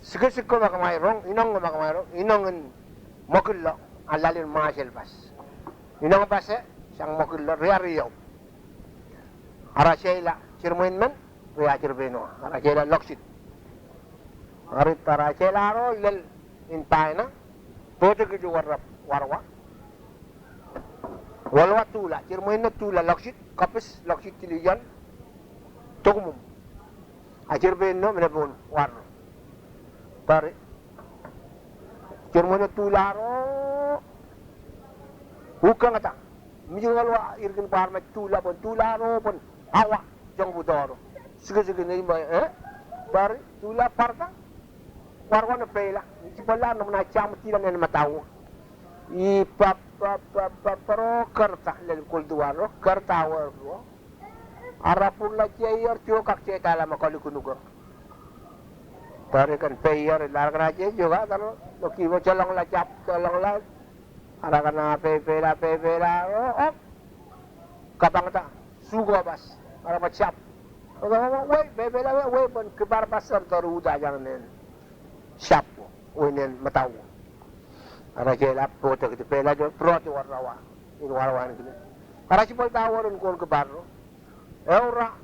Sikit-sikit makamayroong, inong makamayroong, inongin makilo, alalin mga silbas. Inong base, siyang makilo, riyaw. Arasela, sirmuin man, riya cirbeno, arasela loksit. Arit arasela ro, lel, intay na, bote kiju warwa. Walwa tula, sirmuin na tula, loksit, kapis, loksit tilijan, tugmum. Cirbeno, minabun, warno. Pare, cermana tularo, bukan kata, mijingal wa irkin parma tularo pun awak jang budoro, sige ni pare tula parta, warwa na pela, cipala na muna cam tila na mataw, paro kerta lel kultuaro, kerta warwa, arapun la cier ciokak cekala makali kunugo. Pare kan payar larga aja juga kalau loki mo colong la cap colong la ara kana pepela oh kapang ta sugo bas ara pa cap we pepela we pun kebar pasar toru da jangan nen cap we nen matau ara jela poto ke pela jo proti warwa in warwa ni ara sipol tawarun kon kebar eura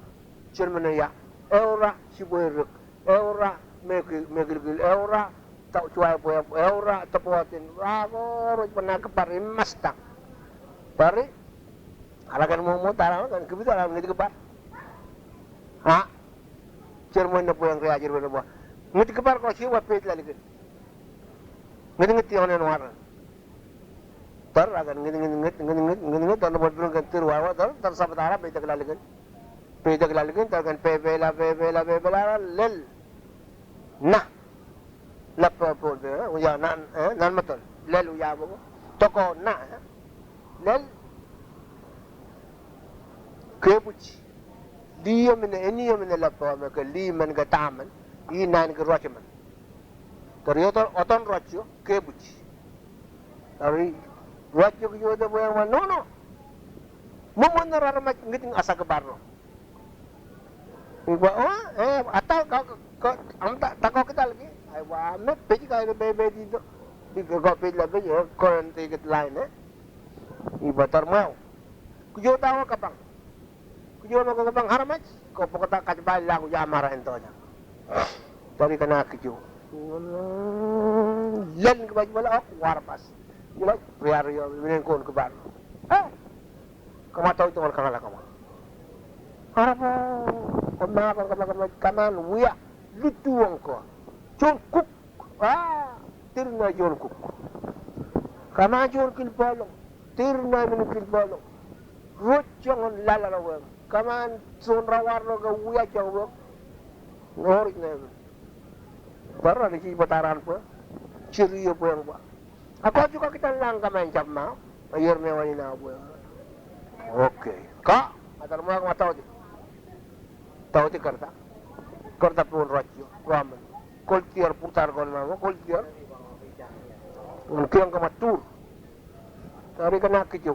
cermenaya eura siboiruk eura megil eura tak cuai poya eura tepuatin rago pernah kepar masta pare alakan mau tarang kan kebita lah ngiti kepar ha cermin na poyang kaya cermin na po ngiti kepar ko siwa pet lagi ngiti onen war tar akan ngiti tar buat belum kan terwawa tar sabatara peta kelalikan tar kan pebela lel nah lapa pun ya nan betul lalu ya bu toko nah lel kebuci dia ini mana lapa mereka liman ke taman inan ke rocaman ternyata oton rocio kebuci tapi rocio ke jodoh yang mana no memunar aramat ngiting asa kebarno iba atau kau amta takau kita lagi ai wa me peji kai bebe di kau peji lagi ya koran tiket lain iba termau kujo tahu kapang kujo mau kapang haramat kau pokoknya kacbal lagu jamara entonya dari kena kujo len ke baju bala ok warpas mulai riario minen kon ke bar kamu tahu itu orang kangala kamu harapo kaman wuya lutu wongko jon kuk tirna jon kuk kama jon kil balong tirna min kil balong rocong lala wong kaman son rawarno ga wuya jawo ngorik na baru ada ci bataran po ciriyo po yang po ako juga kita lang kaman jam ma ayer me wani na po okay ka atar mo ak mataw di tahu ti kerta pun racio ramen kultiar putar kon mama kultiar mungkin ang kamatur tari kena kicau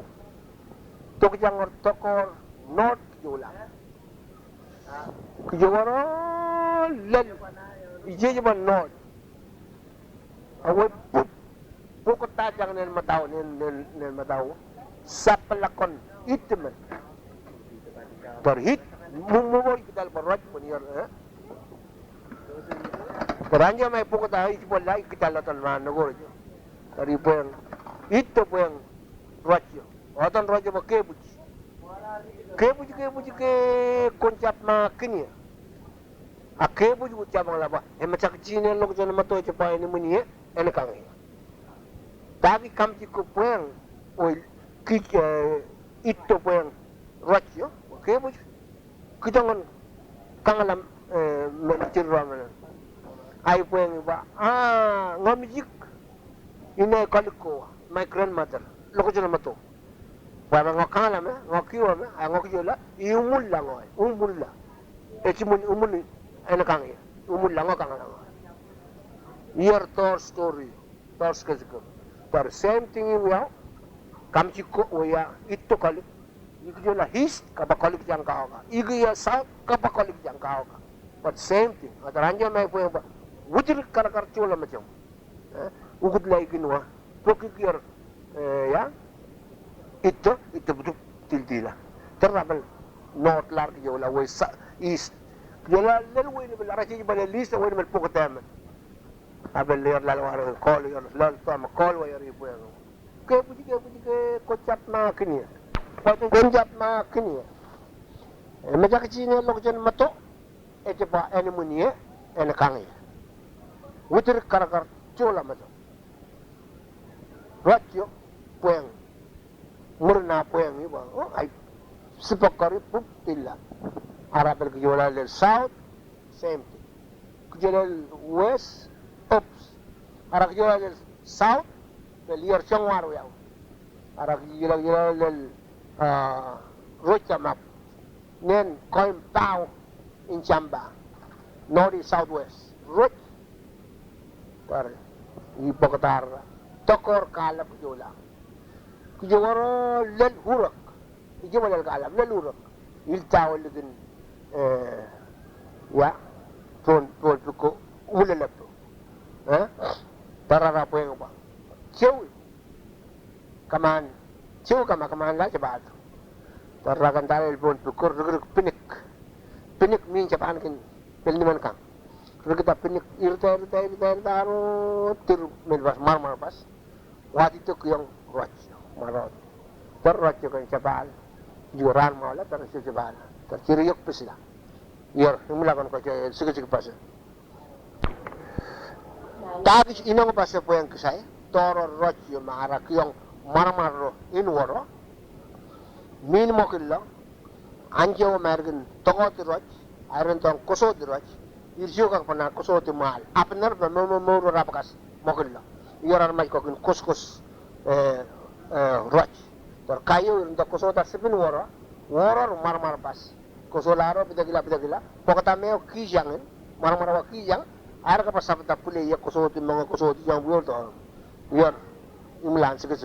tok jangor tokor not jula kejawara len ije jaman not awal pukot tajang nen matau sapalakon itemen terhit mumumori kita berraj menir Peranja may pukot tayo isi bola kita latan man negoro jo dari poyang itu poyang rajyo otan rajyo ba kebuci ke koncap makini kebuci ucap ang laba macak cina lo ko na mato cepa ini muni ene kangi tapi kamci ko poyang oil itu poyang rajyo kebuci kita ngon kangalam mencirra ai poeng ba ngamjik ine kaliko my grandmother loko jona mato ba ngakala me ngakiwa me ngakjola iumulla ngoy umulla echimun umuni ene kangi umulla ngakanga year tor story tor skaziko par same thing ya kamchiko oya itto kali ikjola his kabakalik jang kaoka igiya sa kabakalik jang kaoka but same thing ataranja me poeng ba wutir karakar chula macam ugut lay ginwa pokikir ya itu betul tildila terabal north lar jola west east jola lel wayne bal arachi bal list wayne bal pokotam abel ler la war call yor lal tam call wa yari bu ke kocap na kini konjap na kini majak chine lokjen mato etepa enemunie ene kangi wutir karakar chula macam ratio pueng murna pueng iba oh ai sepakari pup tilla arabel kejola del south same thing kejola west ups arak kejola del south del yer changwaru yaw arak kejola del rocha map nen koim tau in chamba north southwest roch par ipokatar tokor kalap kejola kujawara lel hurak ijamal kalam lel hurak iltawal din ya ton ko ulalap tarara po yung ba chew kaman la jabat tarakan talel pon pukur rug pinik min japan kin pelniman kan kita pinik irta taro tir melbas marmar pas wadi to yang roch marot terroch kan jabal juran mala tar si jabal tar ciriyok pisla yer mulakan ko jay sige pas tagis inang pas po yang kisay toro roch yo marak yung marmar inworo min mokilla anjo margin tokoti roch aron tong kosod roch irjo ka pana kosoti mal apner ba mo rapakas mokilla yorar mai ko kin kuskus roch tor kayo ndo kosota sepin woro marmar pas kosolaro bidagila pokota meo kijang marmar wa kijang ar ka pasapta pule ya kosoti mga kosoti yang buol to yor imlan sige